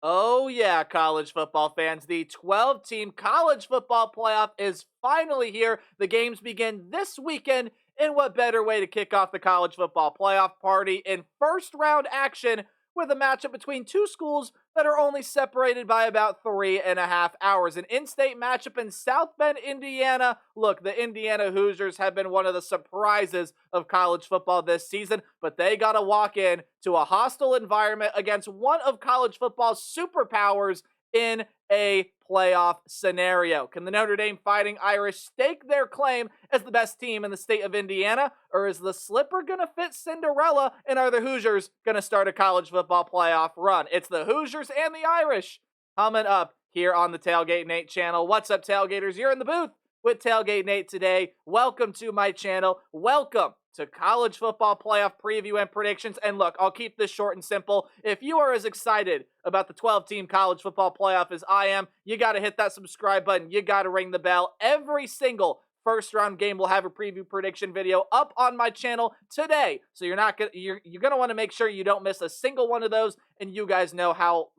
Oh, yeah, college football fans. The 12-team college football playoff is finally here. The games begin this weekend. And what better way to kick off the college football playoff party in first round action with a matchup between two schools that are only separated by about 3.5 hours? An in state matchup in South Bend, Indiana. Look, the Indiana Hoosiers have been one of the surprises of college football this season, but they got to walk in to a hostile environment against one of college football's superpowers in a playoff scenario. Can the Notre Dame Fighting Irish stake their claim as the best team in the state of Indiana, or is the slipper going to fit Cinderella, and are the Hoosiers going to start a college football playoff run? It's the Hoosiers and the Irish coming up here on the Tailgate Nate channel. What's up, Tailgaters? You're in the booth with Tailgate Nate today. Welcome to my channel. Welcome to college football playoff preview and predictions. And look, I'll keep this short and simple. If you are as excited about the 12-team college football playoff as I am, you got to hit that subscribe button. You got to ring the bell. Every single first round game will have a preview prediction video up on my channel today. So you're going to want to make sure you don't miss a single one of those. And you guys know how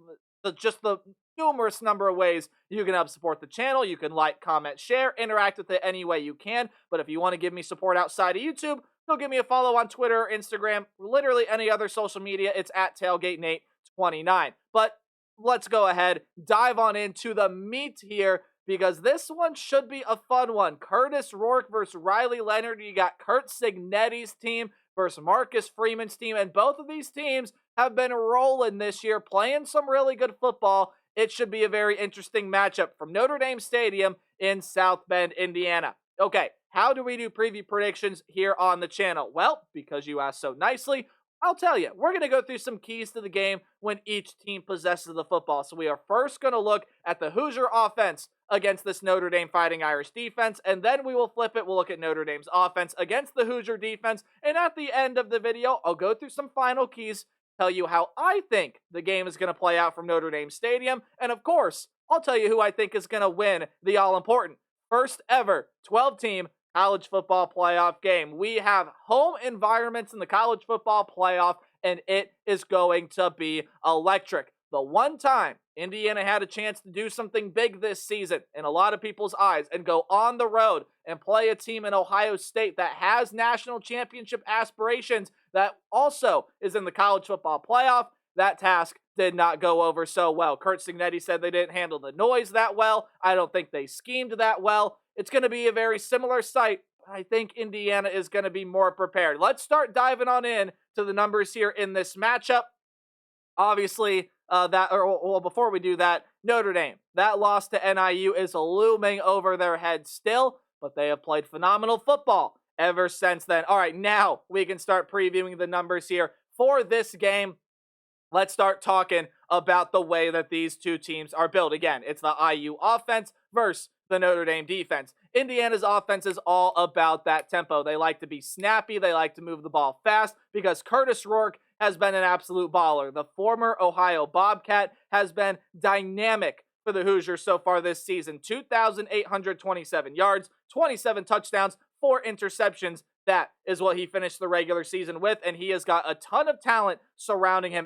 just the numerous number of ways you can help support the channel. You can like, comment, share, interact with it any way you can. But if you want to give me support outside of YouTube, go give me a follow on Twitter, Instagram, literally any other social media. It's at TailgateNate29. But let's go ahead, dive on into the meat here, because this one should be a fun one. Curtis Rourke versus Riley Leonard. You got Curt Cignetti's team versus Marcus Freeman's team, and both of these teams have been rolling this year, playing some really good football. It should be a very interesting matchup from Notre Dame Stadium in South Bend, Indiana. Okay, how do we do preview predictions here on the channel? Well, because you asked so nicely, I'll tell you. We're going to go through some keys to the game when each team possesses the football. So we are first going to look at the Hoosier offense against this Notre Dame Fighting Irish defense, and then we will flip it. We'll look at Notre Dame's offense against the Hoosier defense, and at the end of the video, I'll go through some final keys, tell you how I think the game is going to play out from Notre Dame Stadium, and of course, I'll tell you who I think is going to win the all-important first ever 12-team college football playoff game. We have home environments in the college football playoff, and it is going to be electric. The one time Indiana had a chance to do something big this season in a lot of people's eyes and go on the road and play a team in Ohio State that has national championship aspirations, that also is in the college football playoff, that task did not go over so well. Curt Cignetti said they didn't handle the noise that well. I don't think they schemed that well. It's going to be a very similar sight. I think Indiana is going to be more prepared. Let's start diving on in to the numbers here in this matchup. Obviously, before we do that, Notre Dame, that loss to NIU is looming over their heads still, but they have played phenomenal football ever since then. All right, now we can start previewing the numbers here for this game. Let's start talking about the way that these two teams are built. Again, it's the IU offense versus the Notre Dame defense. Indiana's offense is all about that tempo. They like to be snappy. They like to move the ball fast because Curtis Rourke has been an absolute baller. The former Ohio Bobcat has been dynamic for the Hoosiers so far this season. 2,827 yards, 27 touchdowns, 4 interceptions. That is what he finished the regular season with, and he has got a ton of talent surrounding him.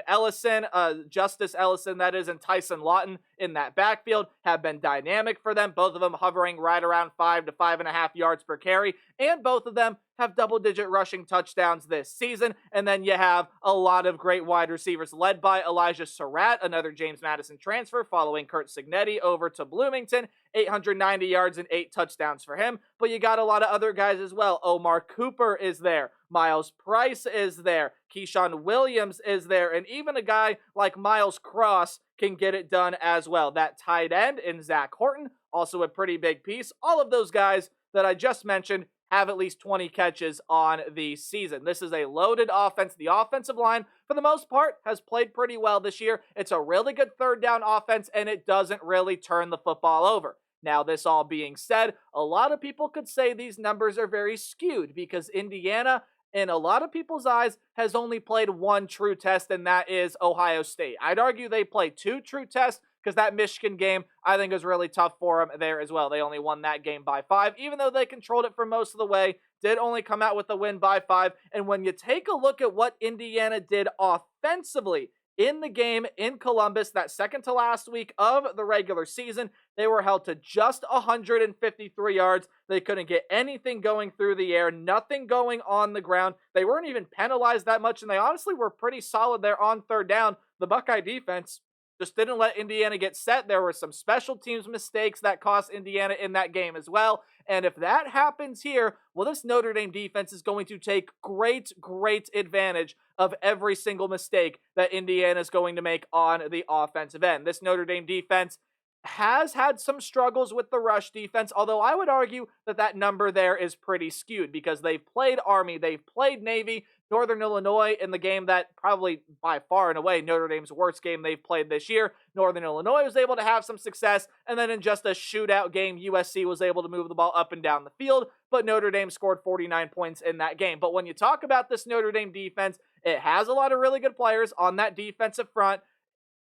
Justice Ellison, that is, and Tyson Lawton in that backfield have been dynamic for them, both of them hovering right around 5 to 5.5 yards per carry, and both of them have double-digit rushing touchdowns this season. And then you have a lot of great wide receivers led by Elijah Surratt, another James Madison transfer, following Curt Cignetti over to Bloomington. 890 yards and 8 touchdowns for him. But you got a lot of other guys as well. Omar Cooper is there. Miles Price is there. Keyshawn Williams is there. And even a guy like Miles Cross can get it done as well. That tight end in Zach Horton, also a pretty big piece. All of those guys that I just mentioned have at least 20 catches on the season. This is a loaded offense. The offensive line, for the most part, has played pretty well this year. It's a really good third down offense, and it doesn't really turn the football over. Now, this all being said, a lot of people could say these numbers are very skewed because Indiana, in a lot of people's eyes, has only played one true test, and that is Ohio State. I'd argue they played 2 true tests because that Michigan game, I think, was really tough for them there as well. They only won that game by 5, even though they controlled it for most of the way, did only come out with the win by 5. And when you take a look at what Indiana did offensively in the game in Columbus, that second to last week of the regular season. They were held to just 153 yards. They couldn't get anything going through the air, nothing going on the ground. They weren't even penalized that much, and they honestly were pretty solid there on third down. The Buckeye defense just didn't let Indiana get set. There were some special teams mistakes that cost Indiana in that game as well. And if that happens here, well, this Notre Dame defense is going to take great, great advantage of every single mistake that Indiana is going to make on the offensive end. This Notre Dame defense has had some struggles with the rush defense, although I would argue that that number there is pretty skewed because they've played Army, they've played Navy, Northern Illinois in the game that probably by far and away Notre Dame's worst game they've played this year. Northern Illinois was able to have some success, and then in just a shootout game, USC was able to move the ball up and down the field, but Notre Dame scored 49 points in that game. But when you talk about this Notre Dame defense, it has a lot of really good players on that defensive front,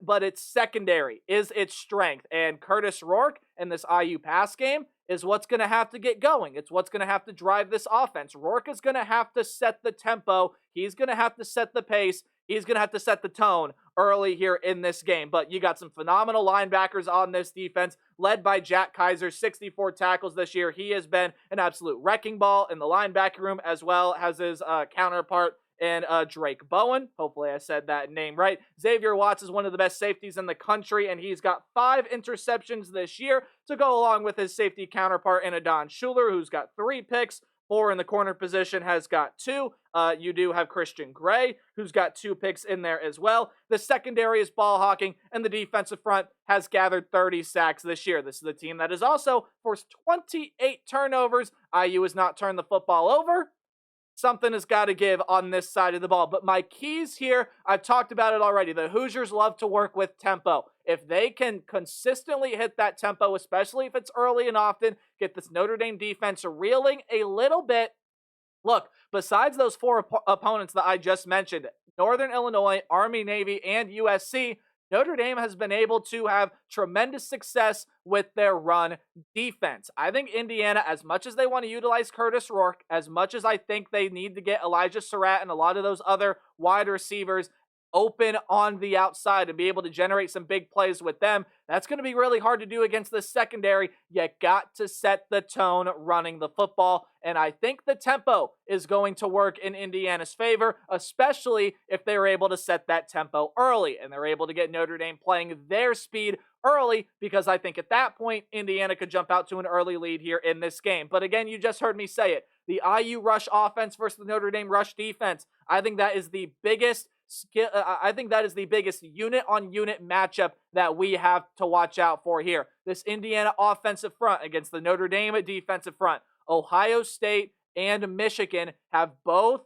but its secondary is its strength. And Curtis Rourke in this IU pass game is what's going to have to get going. It's what's going to have to drive this offense. Rourke is going to have to set the tempo. He's going to have to set the pace. He's going to have to set the tone early here in this game. But you got some phenomenal linebackers on this defense, led by Jack Kaiser, 64 tackles this year. He has been an absolute wrecking ball in the linebacking room, as well as his counterpart and Drake Bowen. Hopefully I said that name right. Xavier Watts is one of the best safeties in the country, and he's got 5 interceptions this year to go along with his safety counterpart in Adon Schuler, who's got 3 picks. 4 in the corner position has got 2. You do have Christian Gray, who's got 2 picks in there as well. The secondary is ball hawking, and the defensive front has gathered 30 sacks this year. This is a team that has also forced 28 turnovers. IU has not turned the football over. Something has got to give on this side of the ball. But my keys here, I've talked about it already. The Hoosiers love to work with tempo. If they can consistently hit that tempo, especially if it's early and often, get this Notre Dame defense reeling a little bit. Look, besides those 4 opponents that I just mentioned, Northern Illinois, Army, Navy, and USC, Notre Dame has been able to have tremendous success with their run defense. I think Indiana, as much as they want to utilize Curtis Rourke, as much as I think they need to get Elijah Surratt and a lot of those other wide receivers open on the outside and be able to generate some big plays with them, that's going to be really hard to do against the secondary. You got to set the tone running the football, and I think the tempo is going to work in Indiana's favor, especially if they're able to set that tempo early and they're able to get Notre Dame playing their speed early, because I think at that point, Indiana could jump out to an early lead here in this game. But again, you just heard me say it. The IU rush offense versus the Notre Dame rush defense. I think that is the biggest unit-on-unit matchup that we have to watch out for here. This Indiana offensive front against the Notre Dame defensive front. Ohio State and Michigan have both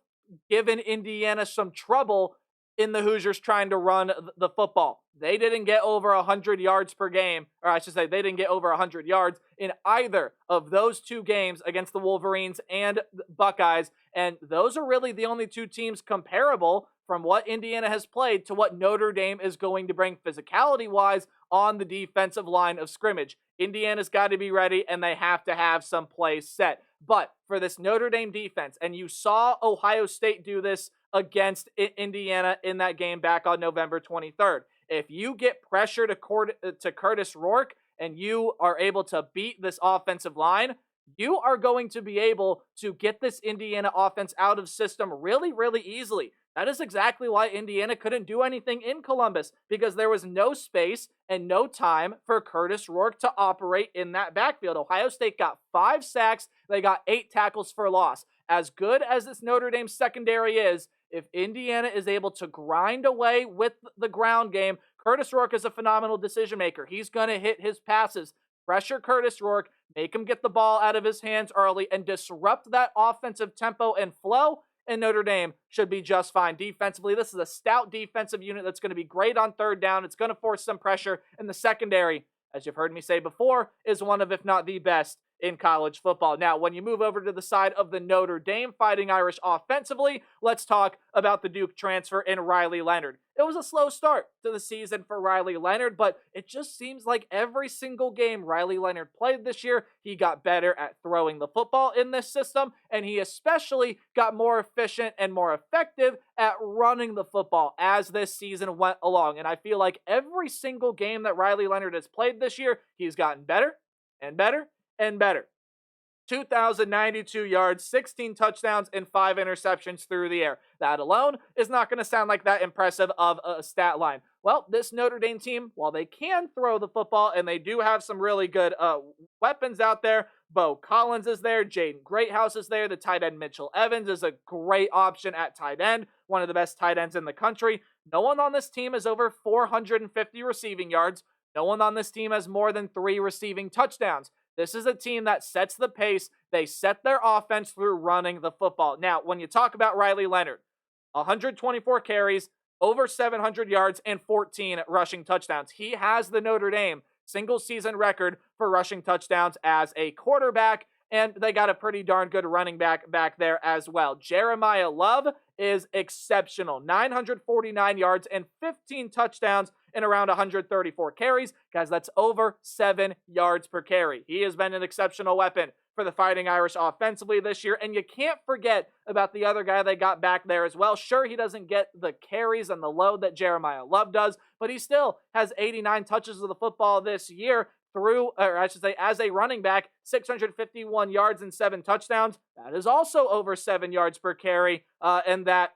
given Indiana some trouble in the Hoosiers trying to run the football. They didn't get over 100 yards per game, or I should say they didn't get over 100 yards in either of those 2 games against the Wolverines and Buckeyes, and those are really the only 2 teams comparable from what Indiana has played to what Notre Dame is going to bring physicality-wise on the defensive line of scrimmage. Indiana's got to be ready, and they have to have some plays set. But for this Notre Dame defense, and you saw Ohio State do this against Indiana in that game back on November 23rd. If you get pressure to Curtis Rourke and you are able to beat this offensive line, you are going to be able to get this Indiana offense out of system really, really easily. That is exactly why Indiana couldn't do anything in Columbus, because there was no space and no time for Curtis Rourke to operate in that backfield. Ohio State got 5 sacks. They got 8 tackles for loss. As good as this Notre Dame secondary is, if Indiana is able to grind away with the ground game, Curtis Rourke is a phenomenal decision maker. He's going to hit his passes, pressure Curtis Rourke, make him get the ball out of his hands early, and disrupt that offensive tempo and flow, and Notre Dame should be just fine defensively. This is a stout defensive unit that's going to be great on third down. It's going to force some pressure, and the secondary, as you've heard me say before, is one of, if not the best in college football. Now, when you move over to the side of the Notre Dame Fighting Irish offensively, let's talk about the Duke transfer in Riley Leonard. It was a slow start to the season for Riley Leonard, but it just seems like every single game Riley Leonard played this year, he got better at throwing the football in this system, and he especially got more efficient and more effective at running the football as this season went along. And I feel like every single game that Riley Leonard has played this year, he's gotten better and better and better. 2,092 yards, 16 touchdowns, and 5 interceptions through the air. That alone is not going to sound like that impressive of a stat line. Well, this Notre Dame team, while they can throw the football and they do have some really good weapons out there, Bo Collins is there, Jaden Greathouse is there, the tight end Mitchell Evans is a great option at tight end, one of the best tight ends in the country. No one on this team is over 450 receiving yards. No one on this team has more than 3 receiving touchdowns. This is a team that sets the pace. They set their offense through running the football. Now, when you talk about Riley Leonard, 124 carries, over 700 yards, and 14 rushing touchdowns. He has the Notre Dame single-season record for rushing touchdowns as a quarterback, and they got a pretty darn good running back there as well. Jeremiah Love is exceptional. 949 yards and 15 touchdowns in around 134 carries. Guys, that's over 7 yards per carry. He has been an exceptional weapon for the Fighting Irish offensively this year, and you can't forget about the other guy they got back there as well. Sure, he doesn't get the carries and the load that Jeremiah Love does, but he still has 89 touches of the football this year as a running back, 651 yards and 7 touchdowns. That is also over 7 yards per carry, and that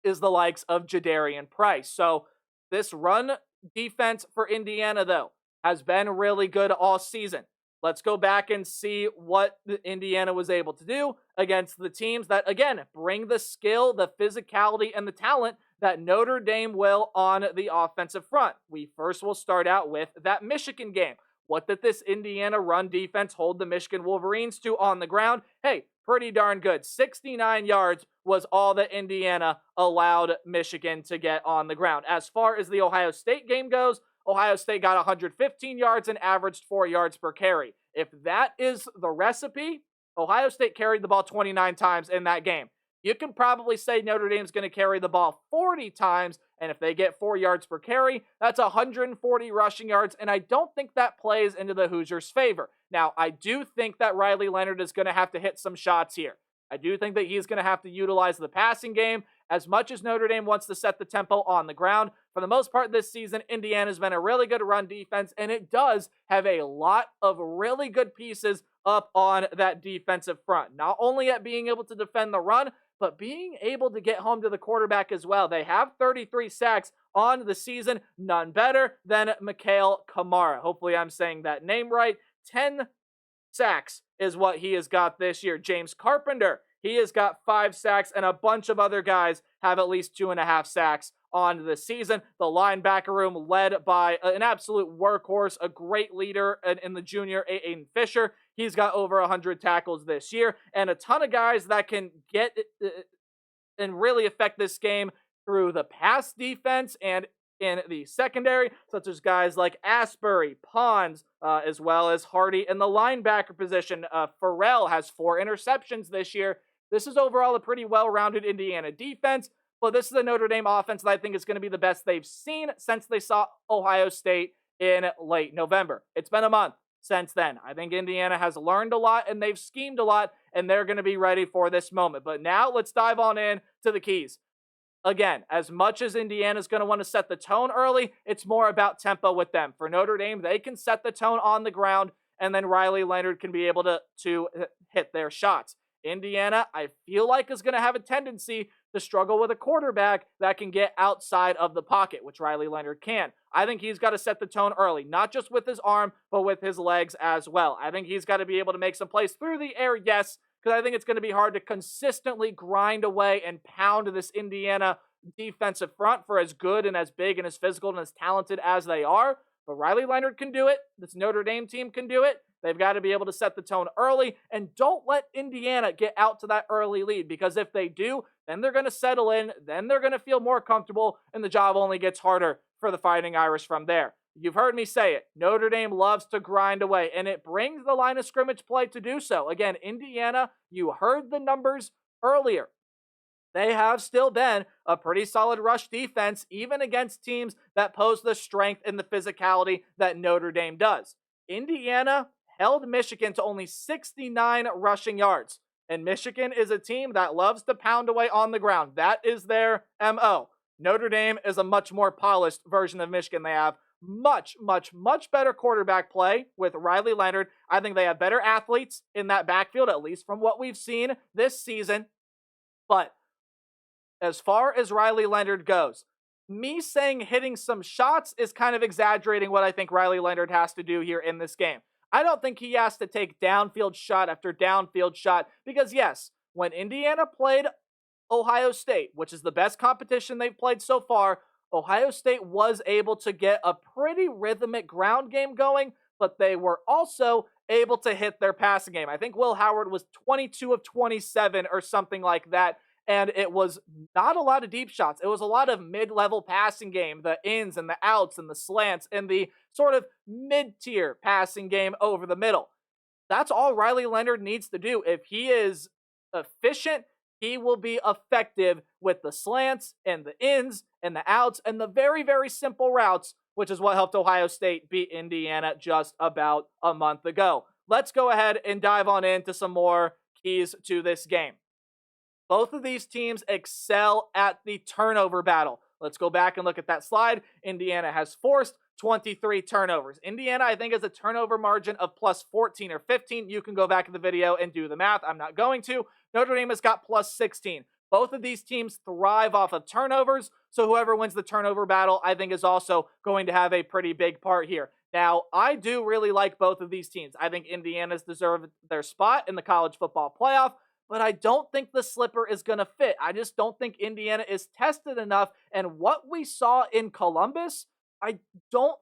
is the likes of Jadarian Price. So this run defense for Indiana, though, has been really good all season. Let's go back and see what Indiana was able to do against the teams that, again, bring the skill, the physicality, and the talent that Notre Dame will on the offensive front. We first will start out with that Michigan game. What did this Indiana run defense hold the Michigan Wolverines to on the ground? Hey, pretty darn good. 69 yards was all that Indiana allowed Michigan to get on the ground. As far as the Ohio State game goes, Ohio State got 115 yards and averaged 4 yards per carry. If that is the recipe, Ohio State carried the ball 29 times in that game. You can probably say Notre Dame's going to carry the ball 40 times, and if they get 4 yards per carry, that's 140 rushing yards, and I don't think that plays into the Hoosiers' favor. Now, I do think that Riley Leonard is going to have to hit some shots here. I do think that he's going to have to utilize the passing game as much as Notre Dame wants to set the tempo on the ground. For the most part this season, Indiana's been a really good run defense, and it does have a lot of really good pieces up on that defensive front. Not only at being able to defend the run, but being able to get home to the quarterback as well. They have 33 sacks on the season, none better than Mikhail Kamara. Hopefully I'm saying that name right. 10 sacks is what he has got this year. James Carpenter, he has got 5 sacks, and a bunch of other guys have at least 2.5 sacks on the season. The linebacker room led by an absolute workhorse, a great leader in the junior Aiden Fisher. He's got over 100 tackles this year, and a ton of guys that can get and really affect this game through the pass defense and in the secondary, such as guys like Asbury, Pons, as well as Hardy in the linebacker position. Farrell has 4 interceptions this year. This is overall a pretty well-rounded Indiana defense, but this is a Notre Dame offense that I think is going to be the best they've seen since they saw Ohio State in late November. It's been a month since then. I think Indiana has learned a lot, and they've schemed a lot, and they're going to be ready for this moment. But now let's dive on in to the keys. Again, as much as Indiana's going to want to set the tone early, it's more about tempo with them. For Notre Dame, they can set the tone on the ground, and then Riley Leonard can be able to hit their shots. Indiana, I feel like, is going to have a tendency to struggle with a quarterback that can get outside of the pocket, which Riley Leonard can. I think he's got to set the tone early, not just with his arm, but with his legs as well. I think he's got to be able to make some plays through the air, yes, because I think it's going to be hard to consistently grind away and pound this Indiana defensive front for as good and as big and as physical and as talented as they are. But Riley Leonard can do it. This Notre Dame team can do it. They've got to be able to set the tone early, and don't let Indiana get out to that early lead, because if they do, then they're going to settle in, then they're going to feel more comfortable, and the job only gets harder for the Fighting Irish from there. You've heard me say it. Notre Dame loves to grind away, and it brings the line of scrimmage play to do so. Again, Indiana, you heard the numbers earlier. They have still been a pretty solid rush defense, even against teams that pose the strength and the physicality that Notre Dame does. Indiana held Michigan to only 69 rushing yards. And Michigan is a team that loves to pound away on the ground. That is their MO. Notre Dame is a much more polished version of Michigan. They have much better quarterback play with Riley Leonard. I think they have better athletes in that backfield, at least from what we've seen this season. But as far as Riley Leonard goes, me saying hitting some shots is kind of exaggerating what I think Riley Leonard has to do here in this game. I don't think he has to take downfield shot after downfield shot because, yes, when Indiana played Ohio State, which is the best competition they've played so far, Ohio State was able to get a pretty rhythmic ground game going, but they were also able to hit their passing game. I think Will Howard was 22 of 27 or something like that, and it was not a lot of deep shots. It was a lot of mid-level passing game, the ins and the outs and the slants and the sort of mid-tier passing game over the middle. That's all Riley Leonard needs to do. If he is efficient, he will be effective with the slants and the ins and the outs and the very simple routes, which is what helped Ohio State beat Indiana just about a month ago. Let's go ahead and dive on into some more keys to this game. Both of these teams excel at the turnover battle. Let's go back and look at that slide. Indiana has forced 23 turnovers. Indiana, I think, has a turnover margin of plus 14 or 15. You can go back in the video and do the math. I'm not going to. Notre Dame has got plus 16. Both of these teams thrive off of turnovers, so whoever wins the turnover battle, I think, is also going to have a pretty big part here. Now, I do really like both of these teams. I think Indiana's deserved their spot in the college football playoff, but I don't think the slipper is going to fit. I just don't think Indiana is tested enough, and what we saw in Columbus, I don't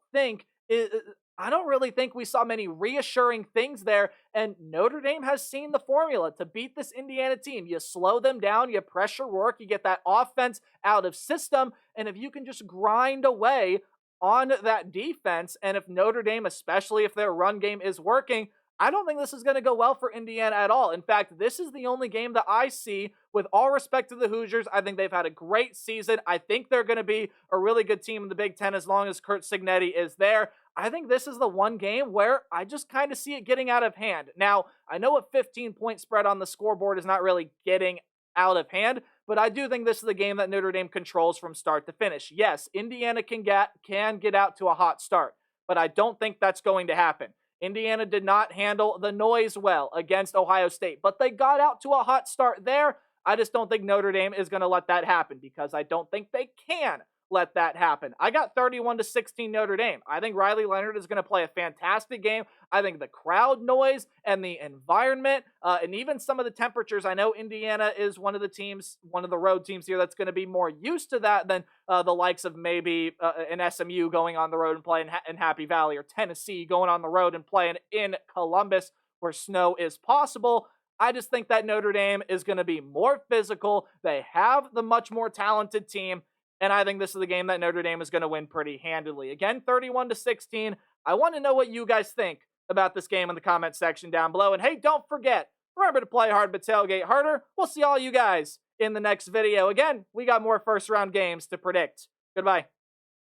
really think we saw many reassuring things there, and Notre Dame has seen the formula to beat this Indiana team. You slow them down, you pressure work, you get that offense out of system, and if you can just grind away on that defense, and if Notre Dame, especially if their run game is working, I don't think this is going to go well for Indiana at all. In fact, this is the only game that I see, with all respect to the Hoosiers. I think they've had a great season. I think they're going to be a really good team in the Big Ten as long as Curt Cignetti is there. I think this is the one game where I just kind of see it getting out of hand. Now, I know a 15-point spread on the scoreboard is not really getting out of hand, but I do think this is the game that Notre Dame controls from start to finish. Yes, Indiana can get out to a hot start, but I don't think that's going to happen. Indiana did not handle the noise well against Ohio State, but they got out to a hot start there. I just don't think Notre Dame is going to let that happen because I don't think they can let that happen. I got 31-16 Notre Dame. I think Riley Leonard is going to play a fantastic game. I think the crowd noise and the environment and even some of the temperatures. I know Indiana is one of the road teams here that's going to be more used to that than the likes of maybe an SMU going on the road and playing in Happy Valley, or Tennessee going on the road and playing in Columbus where snow is possible. I just think that Notre Dame is going to be more physical. They have the much more talented team. And I think this is the game that Notre Dame is going to win pretty handily. Again, 31-16. I want to know what you guys think about this game in the comment section down below. And hey, don't forget, remember to play hard but tailgate harder. We'll see all you guys in the next video. Again, we got more first round games to predict. Goodbye.